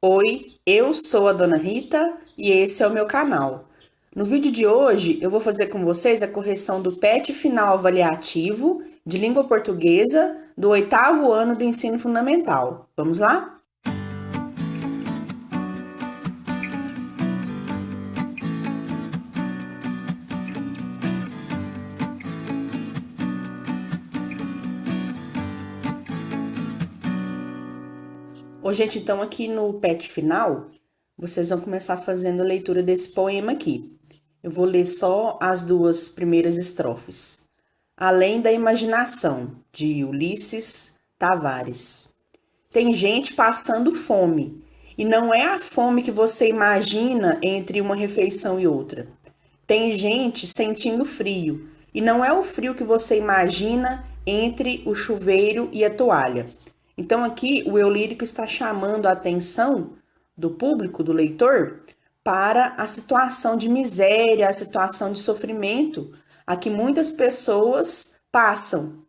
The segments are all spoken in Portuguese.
Oi, eu sou a Dona Rita e esse é o meu canal. No vídeo de hoje eu vou fazer com vocês a correção do PET final avaliativo de língua portuguesa do 8º ano do ensino fundamental. Vamos lá? Ô, gente, então aqui no PET final, vocês vão começar fazendo a leitura desse poema aqui. Eu vou ler só as duas primeiras estrofes. Além da imaginação, de Ulisses Tavares. Tem gente passando fome, e não é a fome que você imagina entre uma refeição e outra. Tem gente sentindo frio, e não é o frio que você imagina entre o chuveiro e a toalha. Então aqui o eu lírico está chamando a atenção do público, do leitor, para a situação de miséria, a situação de sofrimento a que muitas pessoas passam.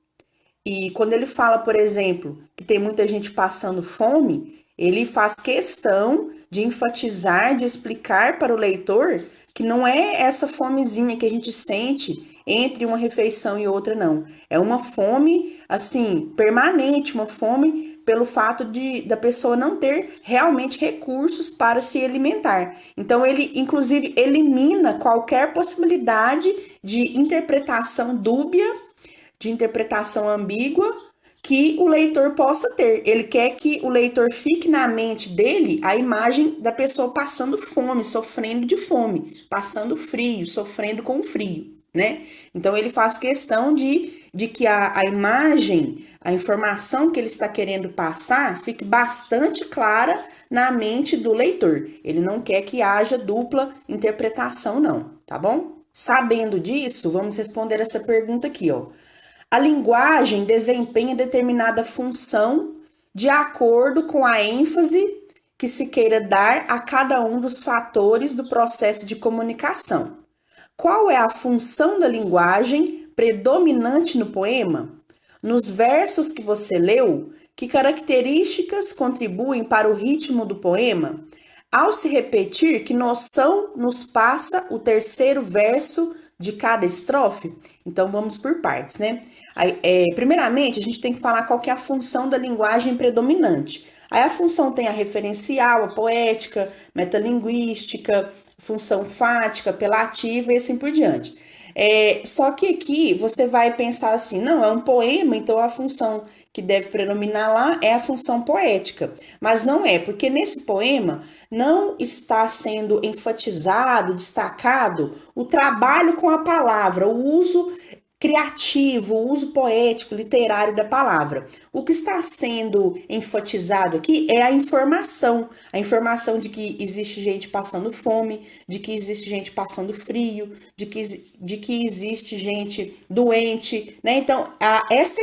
E quando ele fala, por exemplo, que tem muita gente passando fome, ele faz questão de enfatizar, de explicar para o leitor que não é essa fomezinha que a gente sente entre uma refeição e outra, não. É uma fome, assim, permanente, uma fome pelo fato da pessoa não ter realmente recursos para se alimentar. Então, ele, inclusive, elimina qualquer possibilidade de interpretação dúbia, de interpretação ambígua que o leitor possa ter. Ele quer que o leitor fique na mente dele a imagem da pessoa passando fome, sofrendo de fome, passando frio, sofrendo com frio, né? Então ele faz questão de que a imagem, a informação que ele está querendo passar fique bastante clara na mente do leitor. Ele não quer que haja dupla interpretação, não, tá bom? Sabendo disso, vamos responder essa pergunta aqui, ó. A linguagem desempenha determinada função de acordo com a ênfase que se queira dar a cada um dos fatores do processo de comunicação. Qual é a função da linguagem predominante no poema? Nos versos que você leu, que características contribuem para o ritmo do poema? Ao se repetir, que noção nos passa o terceiro verso de cada estrofe? Então vamos por partes, né? Primeiramente, a gente tem que falar qual que é a função da linguagem predominante. Aí a função tem a referencial, a poética, metalinguística, função fática, apelativa e assim por diante. Só que aqui você vai pensar assim, não, é um poema, então a função que deve predominar lá é a função poética. Mas não é, porque nesse poema não está sendo enfatizado, destacado o trabalho com a palavra, o uso criativo, o uso poético, literário da palavra. O que está sendo enfatizado aqui é a informação de que existe gente passando fome, de que existe gente passando frio, de que existe gente doente, né? Então, essas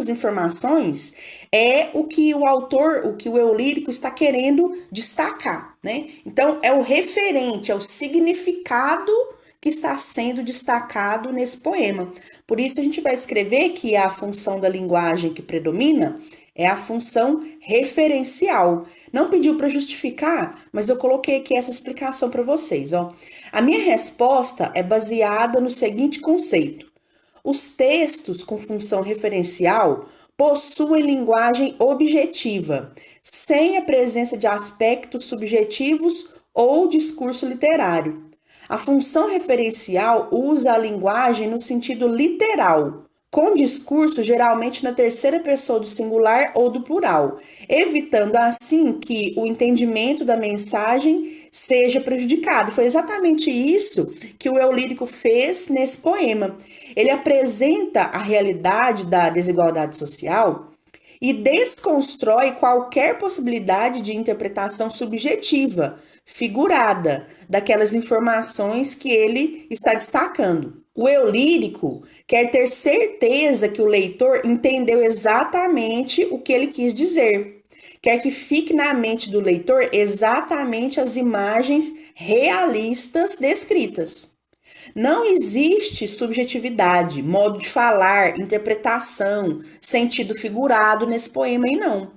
informações é o que o autor, o que o eu lírico está querendo destacar, né? Então, é o referente, é o significado que está sendo destacado nesse poema. Por isso a gente vai escrever que a função da linguagem que predomina é a função referencial. Não pediu para justificar, mas eu coloquei aqui essa explicação para vocês, ó. A minha resposta é baseada no seguinte conceito: os textos com função referencial possuem linguagem objetiva, sem a presença de aspectos subjetivos ou discurso literário. A função referencial usa a linguagem no sentido literal, com discurso geralmente na terceira pessoa do singular ou do plural, evitando assim que o entendimento da mensagem seja prejudicado. Foi exatamente isso que o eu lírico fez nesse poema. Ele apresenta a realidade da desigualdade social e desconstrói qualquer possibilidade de interpretação subjetiva, figurada, daquelas informações que ele está destacando. O eu lírico quer ter certeza que o leitor entendeu exatamente o que ele quis dizer. Quer que fique na mente do leitor exatamente as imagens realistas descritas. Não existe subjetividade, modo de falar, interpretação, sentido figurado nesse poema aí, não.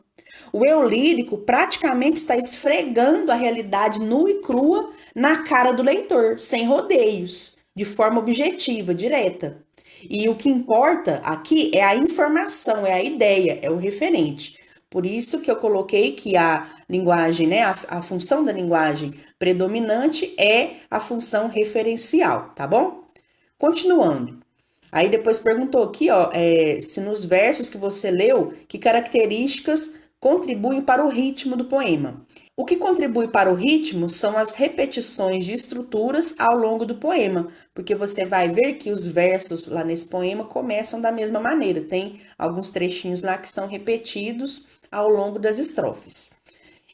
O eu lírico praticamente está esfregando a realidade nua e crua na cara do leitor, sem rodeios, de forma objetiva, direta. E o que importa aqui é a informação, é a ideia, é o referente. Por isso que eu coloquei que a linguagem, né, a função da linguagem predominante é a função referencial, tá bom? Continuando. Aí depois perguntou aqui, ó, se nos versos que você leu, que características contribuem para o ritmo do poema. O que contribui para o ritmo são as repetições de estruturas ao longo do poema, porque você vai ver que os versos lá nesse poema começam da mesma maneira. Tem alguns trechinhos lá que são repetidos ao longo das estrofes.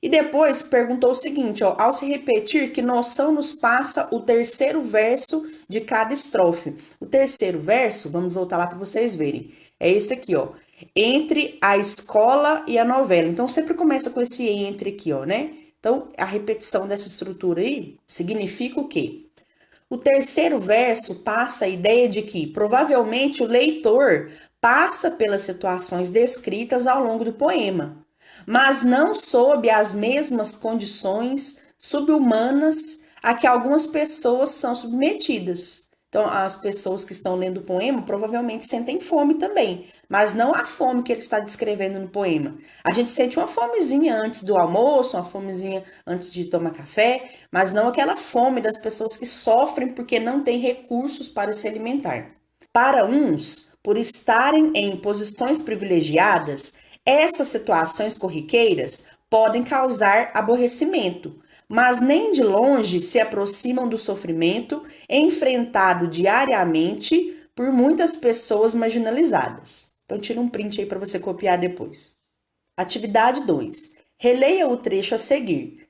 E depois perguntou o seguinte, ó, ao se repetir, que noção nos passa o terceiro verso de cada estrofe? O terceiro verso, vamos voltar lá para vocês verem, é esse aqui, ó, entre a escola e a novela. Então, sempre começa com esse entre aqui, ó, né? Então, a repetição dessa estrutura aí significa o quê? O terceiro verso passa a ideia de que, provavelmente, o leitor passa pelas situações descritas ao longo do poema, mas não sob as mesmas condições subhumanas a que algumas pessoas são submetidas. Então, as pessoas que estão lendo o poema provavelmente sentem fome também, mas não a fome que ele está descrevendo no poema. A gente sente uma fomezinha antes do almoço, uma fomezinha antes de tomar café, mas não aquela fome das pessoas que sofrem porque não têm recursos para se alimentar. Para uns, por estarem em posições privilegiadas, essas situações corriqueiras podem causar aborrecimento, mas nem de longe se aproximam do sofrimento enfrentado diariamente por muitas pessoas marginalizadas. Então, tira um print aí para você copiar depois. Atividade 2. Releia o trecho a seguir.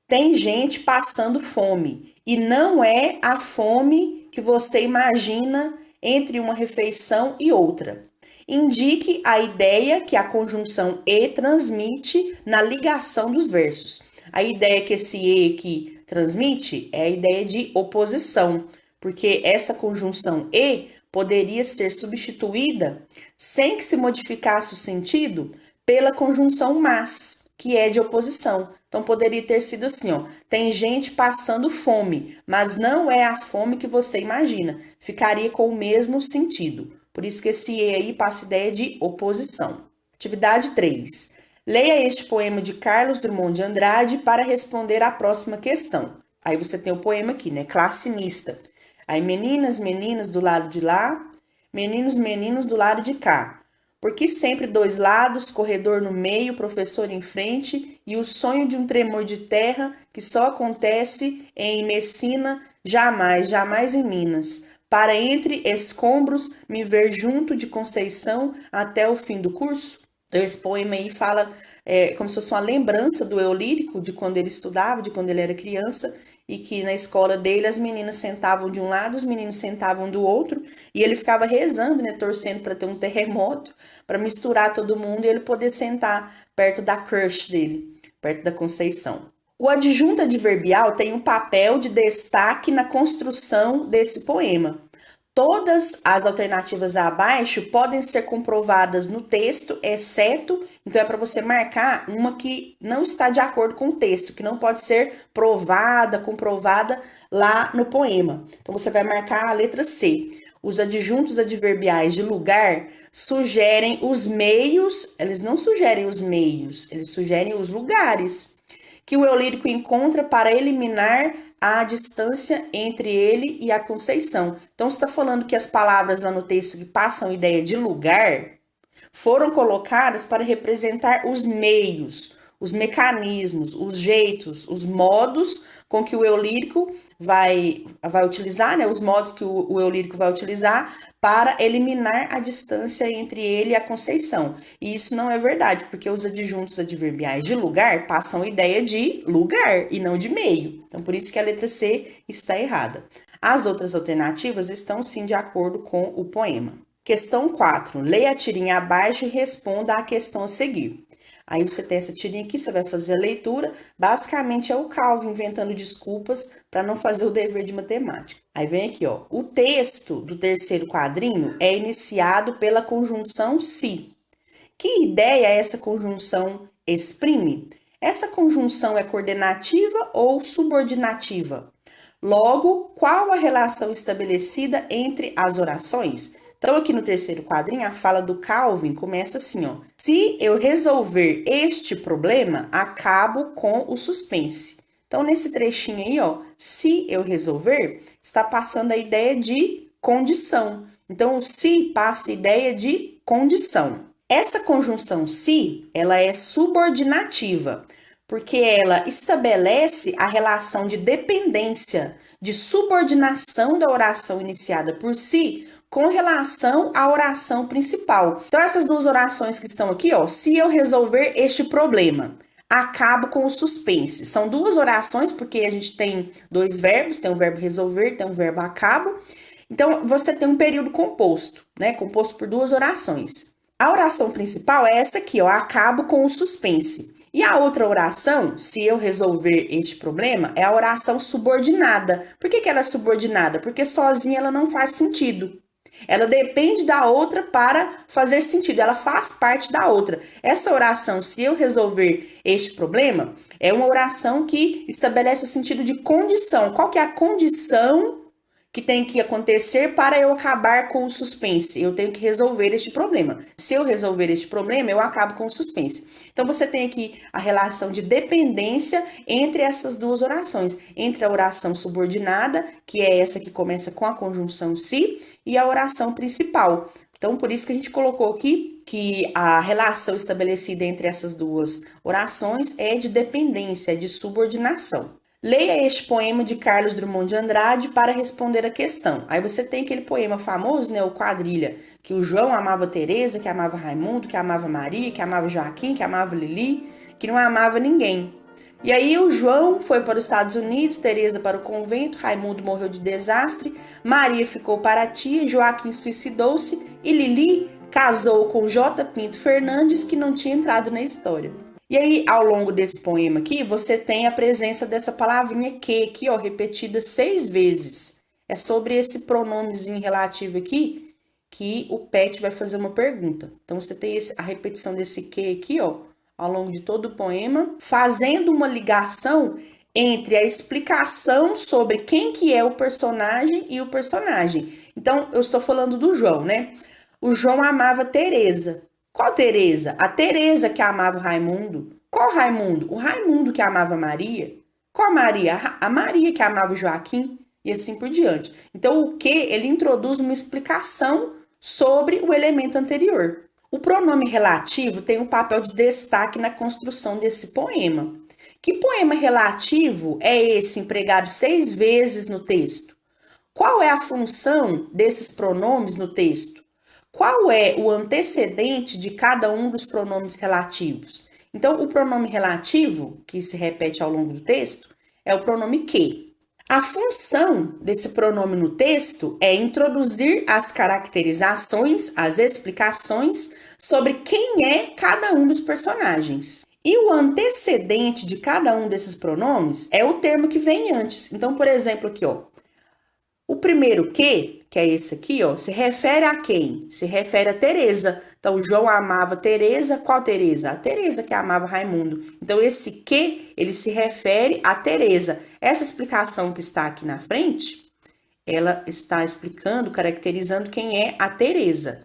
Tem gente passando fome, e não é a fome que você imagina entre uma refeição e outra. Indique a ideia que a conjunção e transmite na ligação dos versos. A ideia que esse e aqui transmite é a ideia de oposição, porque essa conjunção e poderia ser substituída sem que se modificasse o sentido pela conjunção mas, que é de oposição. Então poderia ter sido assim, ó, tem gente passando fome, mas não é a fome que você imagina. Ficaria com o mesmo sentido. Por isso que esse e aí passa a ideia de oposição. Atividade 3. Leia este poema de Carlos Drummond de Andrade para responder à próxima questão. Aí você tem o poema aqui, né? Classe mista. Aí meninas, meninas do lado de lá, meninos, meninos do lado de cá. Porque sempre dois lados, corredor no meio, professor em frente, e o sonho de um tremor de terra que só acontece em Messina, jamais, jamais em Minas. Para entre escombros me ver junto de Conceição até o fim do curso? Então, esse poema aí fala como se fosse uma lembrança do eu lírico, de quando ele estudava, de quando ele era criança, e que na escola dele as meninas sentavam de um lado, os meninos sentavam do outro, e ele ficava rezando, né, torcendo para ter um terremoto, para misturar todo mundo e ele poder sentar perto da crush dele, perto da Conceição. O adjunto adverbial tem um papel de destaque na construção desse poema. Todas as alternativas abaixo podem ser comprovadas no texto, exceto, então é para você marcar uma que não está de acordo com o texto, que não pode ser provada, comprovada lá no poema. Então você vai marcar a letra C. Os adjuntos adverbiais de lugar sugerem os meios, eles não sugerem os meios, eles sugerem os lugares que o eu lírico encontra para eliminar a distância entre ele e a Conceição. Então, você está falando que as palavras lá no texto que passam ideia de lugar foram colocadas para representar os meios, os mecanismos, os jeitos, os modos com que o eu lírico vai utilizar, né? Os modos que o eu lírico vai utilizar para eliminar a distância entre ele e a Conceição. E isso não é verdade, porque os adjuntos adverbiais de lugar passam a ideia de lugar e não de meio. Então, por isso que a letra C está errada. As outras alternativas estão sim de acordo com o poema. Questão 4. Leia a tirinha abaixo e responda à questão a seguir. Aí você tem essa tirinha aqui, você vai fazer a leitura. Basicamente é o Calvin inventando desculpas para não fazer o dever de matemática. Aí vem aqui, ó. O texto do terceiro quadrinho é iniciado pela conjunção se. Que ideia essa conjunção exprime. Essa conjunção é coordenativa ou subordinativa? Logo, qual a relação estabelecida entre as orações? Então, aqui no terceiro quadrinho, a fala do Calvin começa assim, ó. Se eu resolver este problema, acabo com o suspense. Então, nesse trechinho aí, ó, se eu resolver, está passando a ideia de condição. Então, o se passa a ideia de condição. Essa conjunção se, ela é subordinativa, porque ela estabelece a relação de dependência, de subordinação da oração iniciada por si com relação à oração principal. Então, essas duas orações que estão aqui, ó, se eu resolver este problema, acabo com o suspense. São duas orações, porque a gente tem dois verbos, tem o verbo resolver, tem o verbo acabo. Então, você tem um período composto, né? Composto por duas orações. A oração principal é essa aqui, ó, acabo com o suspense. E a outra oração, se eu resolver este problema, é a oração subordinada. Por que ela é subordinada? Porque sozinha ela não faz sentido. Ela depende da outra para fazer sentido, ela faz parte da outra. Essa oração, se eu resolver este problema, é uma oração que estabelece o sentido de condição. Qual que é a condição que tem que acontecer para eu acabar com o suspense? Eu tenho que resolver este problema. Se eu resolver este problema, eu acabo com o suspense. Então, você tem aqui a relação de dependência entre essas duas orações. Entre a oração subordinada, que é essa que começa com a conjunção se, e a oração principal. Então, por isso que a gente colocou aqui que a relação estabelecida entre essas duas orações é de dependência, é de subordinação. Leia este poema de Carlos Drummond de Andrade para responder a questão. Aí você tem aquele poema famoso, né, o Quadrilha, que o João amava Teresa, que amava Raimundo, que amava Maria, que amava Joaquim, que amava Lili, que não amava ninguém. E aí o João foi para os Estados Unidos, Teresa para o convento, Raimundo morreu de desastre, Maria ficou para a tia, Joaquim suicidou-se e Lili casou com J. Pinto Fernandes, que não tinha entrado na história. E aí, ao longo desse poema aqui, você tem a presença dessa palavrinha que aqui, ó, repetida 6 vezes. É sobre esse pronomezinho relativo aqui que o Pet vai fazer uma pergunta. Então, você tem a repetição desse que aqui, ó, ao longo de todo o poema, fazendo uma ligação entre a explicação sobre quem que é o personagem e o personagem. Então, eu estou falando do João, né? O João amava Teresa. Qual Teresa? A Teresa que amava o Raimundo. Qual Raimundo? O Raimundo que amava Maria. Qual Maria? A Maria que amava o Joaquim. E assim por diante. Então, o que? Ele introduz uma explicação sobre o elemento anterior. O pronome relativo tem um papel de destaque na construção desse poema. Que poema relativo é esse empregado 6 vezes no texto? Qual é a função desses pronomes no texto? Qual é o antecedente de cada um dos pronomes relativos? Então, o pronome relativo, que se repete ao longo do texto, é o pronome que. A função desse pronome no texto é introduzir as caracterizações, as explicações sobre quem é cada um dos personagens. E o antecedente de cada um desses pronomes é o termo que vem antes. Então, por exemplo, aqui, ó. O primeiro que é esse aqui, ó, se refere a quem? Se refere a Teresa. Então, João amava Teresa. Qual Teresa? A Teresa que amava Raimundo. Então, esse que, ele se refere a Teresa. Essa explicação que está aqui na frente, ela está explicando, caracterizando quem é a Teresa.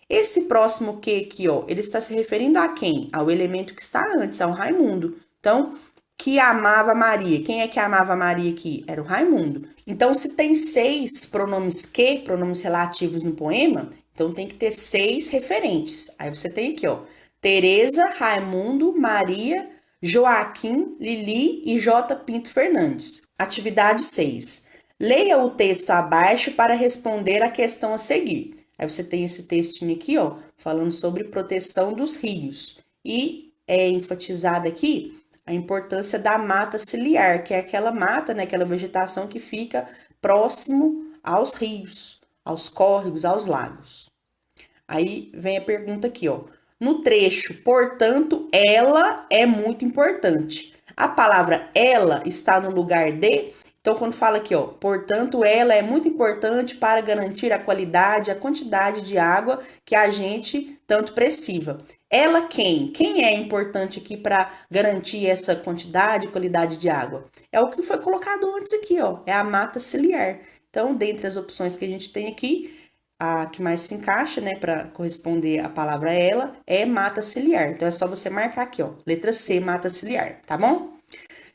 Esse próximo que aqui, ó, ele está se referindo a quem? Ao elemento que está antes, ao Raimundo. Então, que amava Maria. Quem é que amava Maria aqui? Era o Raimundo. Então, se tem 6 pronomes que, pronomes relativos no poema, então tem que ter 6 referentes. Aí você tem aqui, ó, Teresa, Raimundo, Maria, Joaquim, Lili e J. Pinto Fernandes. Atividade 6. Leia o texto abaixo para responder a questão a seguir. Aí você tem esse textinho aqui, ó, falando sobre proteção dos rios. E é enfatizado aqui a importância da mata ciliar, que é aquela mata, né, aquela vegetação que fica próximo aos rios, aos córregos, aos lagos. Aí vem a pergunta aqui, ó. No trecho, portanto, ela é muito importante. A palavra ela está no lugar de Então, quando fala aqui, ó, portanto, ela é muito importante para garantir a qualidade, a quantidade de água que a gente tanto precisa. Ela quem? Quem é importante aqui para garantir essa quantidade e qualidade de água? É o que foi colocado antes aqui, ó, é a mata ciliar. Então, dentre as opções que a gente tem aqui, a que mais se encaixa, né, para corresponder à palavra ela, é mata ciliar. Então, é só você marcar aqui, ó, letra C, mata ciliar, tá bom?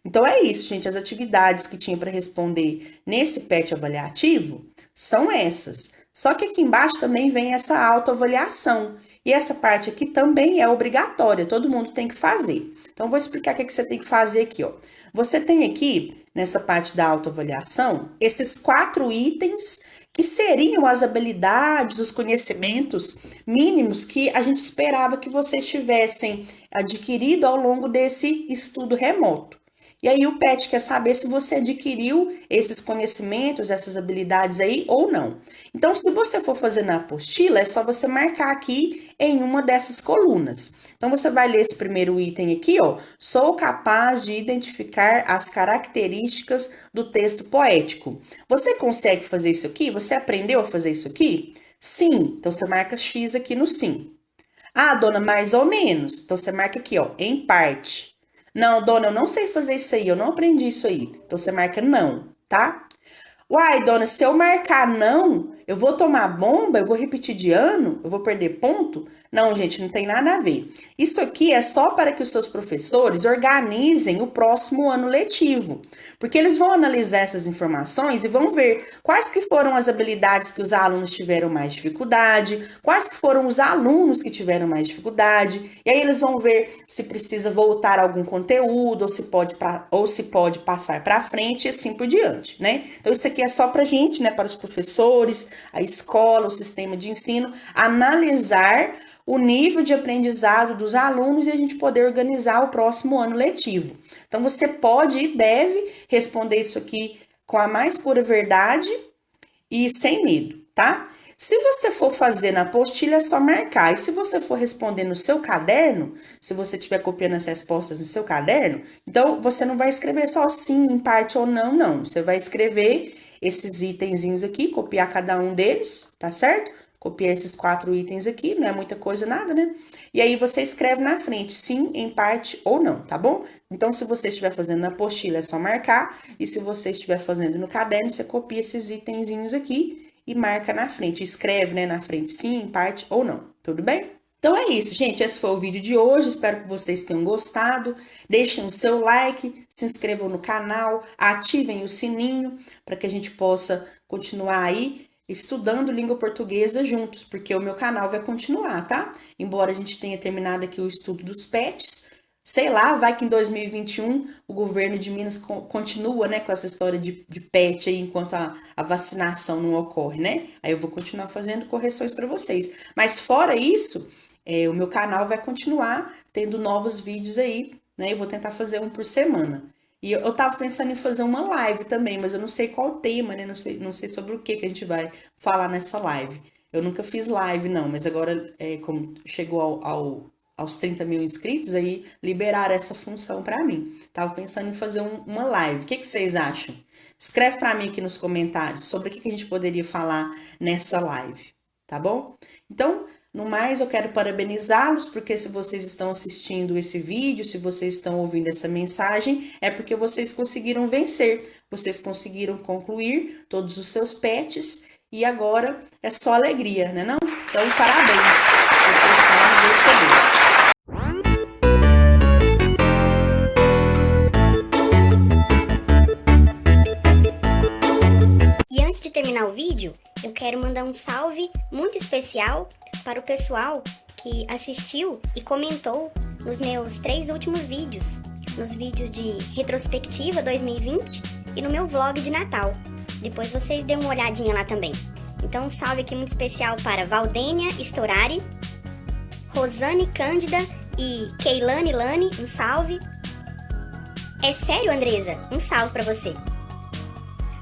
Então é isso, gente. As atividades que tinha para responder nesse PET avaliativo são essas. Só que aqui embaixo também vem essa autoavaliação. E essa parte aqui também é obrigatória, todo mundo tem que fazer. Então, vou explicar o que você tem que fazer aqui, ó. Você tem aqui, nessa parte da autoavaliação, esses 4 itens que seriam as habilidades, os conhecimentos mínimos que a gente esperava que vocês tivessem adquirido ao longo desse estudo remoto. E aí o PET quer saber se você adquiriu esses conhecimentos, essas habilidades aí ou não. Então, se você for fazer na apostila, é só você marcar aqui em uma dessas colunas. Então, você vai ler esse primeiro item aqui, ó. Sou capaz de identificar as características do texto poético. Você consegue fazer isso aqui? Você aprendeu a fazer isso aqui? Sim. Então, você marca X aqui no sim. Ah, dona, mais ou menos. Então, você marca aqui, ó, em parte. Não, dona, eu não sei fazer isso aí, eu não aprendi isso aí. Então, você marca não, tá? Uai, dona, se eu marcar não, eu vou tomar bomba, eu vou repetir de ano, eu vou perder ponto? Não, gente, não tem nada a ver. Isso aqui é só para que os seus professores organizem o próximo ano letivo, porque eles vão analisar essas informações e vão ver quais que foram as habilidades que os alunos tiveram mais dificuldade, quais que foram os alunos que tiveram mais dificuldade, e aí eles vão ver se precisa voltar algum conteúdo, ou se pode passar para frente e assim por diante, né? Então, isso aqui é só para a gente, né, para os professores, a escola, o sistema de ensino, analisar o nível de aprendizado dos alunos e a gente poder organizar o próximo ano letivo. Então, você pode e deve responder isso aqui com a mais pura verdade e sem medo, tá? Se você for fazer na apostila, é só marcar. E se você for responder no seu caderno, se você estiver copiando as respostas no seu caderno, então você não vai escrever só sim, em parte ou não, não. Você vai escrever esses itenzinhos aqui, copiar cada um deles, tá certo? Copiar esses 4 itens aqui, não é muita coisa, nada, né? E aí você escreve na frente, sim, em parte ou não, tá bom? Então, se você estiver fazendo na apostila, é só marcar. E se você estiver fazendo no caderno, você copia esses itenzinhos aqui e marca na frente. Escreve, né, na frente, sim, em parte ou não. Tudo bem? Então é isso, gente. Esse foi o vídeo de hoje. Espero que vocês tenham gostado. Deixem o seu like, se inscrevam no canal, ativem o sininho para que a gente possa continuar aí estudando língua portuguesa juntos, porque o meu canal vai continuar, tá? Embora a gente tenha terminado aqui o estudo dos PETs, sei lá, vai que em 2021 o governo de Minas continua, né, com essa história de PET aí, enquanto a vacinação não ocorre, né? Aí eu vou continuar fazendo correções para vocês. Mas fora isso, o meu canal vai continuar tendo novos vídeos aí, né? Eu vou tentar fazer um por semana. E eu tava pensando em fazer uma live também, mas eu não sei qual o tema, né? Não sei sobre o que a gente vai falar nessa live. Eu nunca fiz live, não, mas agora, como chegou aos 30 mil inscritos, aí liberaram essa função para mim. Tava pensando em fazer uma live. O que vocês acham? Escreve para mim aqui nos comentários sobre o que a gente poderia falar nessa live, tá bom? Então, no mais, eu quero parabenizá-los, porque se vocês estão assistindo esse vídeo, se vocês estão ouvindo essa mensagem, é porque vocês conseguiram vencer, vocês conseguiram concluir todos os seus PETs e agora é só alegria, né não? Então, parabéns, vocês são vencedores. E antes de terminar o vídeo, eu quero mandar um salve muito especial para o pessoal que assistiu e comentou nos meus 3 últimos vídeos, nos vídeos de retrospectiva 2020 e no meu vlog de Natal. Depois vocês dêem uma olhadinha lá também. Então um salve aqui muito especial para Valdênia Storari, Rosane Cândida e Keilane Lane, um salve. É sério, Andresa? Um salve para você.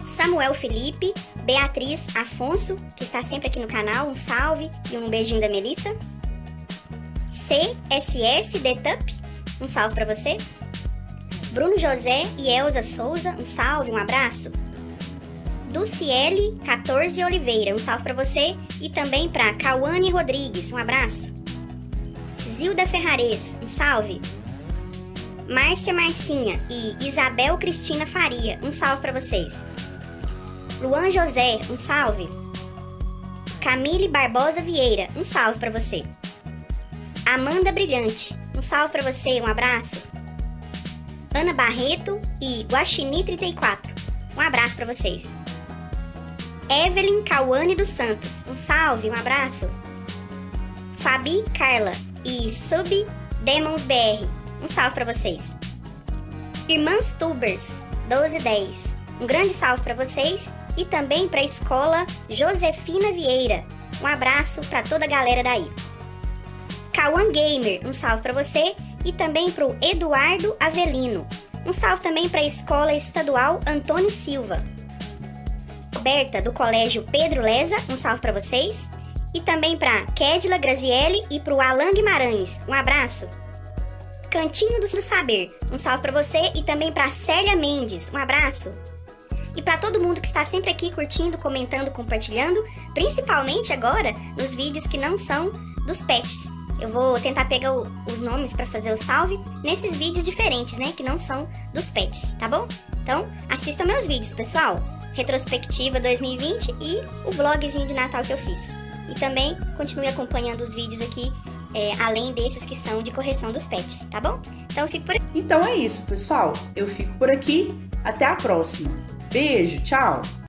Samuel Felipe, Beatriz Afonso, que está sempre aqui no canal, um salve e um beijinho da Melissa. CSS Detup, um salve para você. Bruno José e Elza Souza, um salve, um abraço. Duciele 14 Oliveira, um salve para você. E também para Cauane Rodrigues, um abraço. Zilda Ferrares, um salve. Márcia Marcinha e Isabel Cristina Faria, um salve para vocês. Luan José, um salve. Camille Barbosa Vieira, um salve para você. Amanda Brilhante, um salve para você, um abraço. Ana Barreto e Guaxini 34, um abraço para vocês. Evelyn Cauane dos Santos, um salve, um abraço. Fabi Carla e Sub Demons BR, um salve para vocês. Irmãs Tubers 1210, um grande salve para vocês e também para a escola Josefina Vieira, um abraço para toda a galera daí. Cauã Gamer, um salve para você e também para o Eduardo Avelino, um salve também para a escola estadual Antônio Silva. Roberta do colégio Pedro Leza, um salve para vocês e também para Kédila Grazielli e para o Alan Guimarães, um abraço. Cantinho do Saber, um salve para você e também para Célia Mendes, um abraço. E para todo mundo que está sempre aqui curtindo, comentando, compartilhando, principalmente agora nos vídeos que não são dos pets. Eu vou tentar pegar os nomes para fazer o salve nesses vídeos diferentes, né, que não são dos pets, tá bom? Então, assistam meus vídeos, pessoal. Retrospectiva 2020 e o vlogzinho de Natal que eu fiz. E também continue acompanhando os vídeos aqui, além desses que são de correção dos pets, tá bom? Então eu fico por aqui. Então é isso, pessoal. Eu fico por aqui. Até a próxima. Beijo, tchau!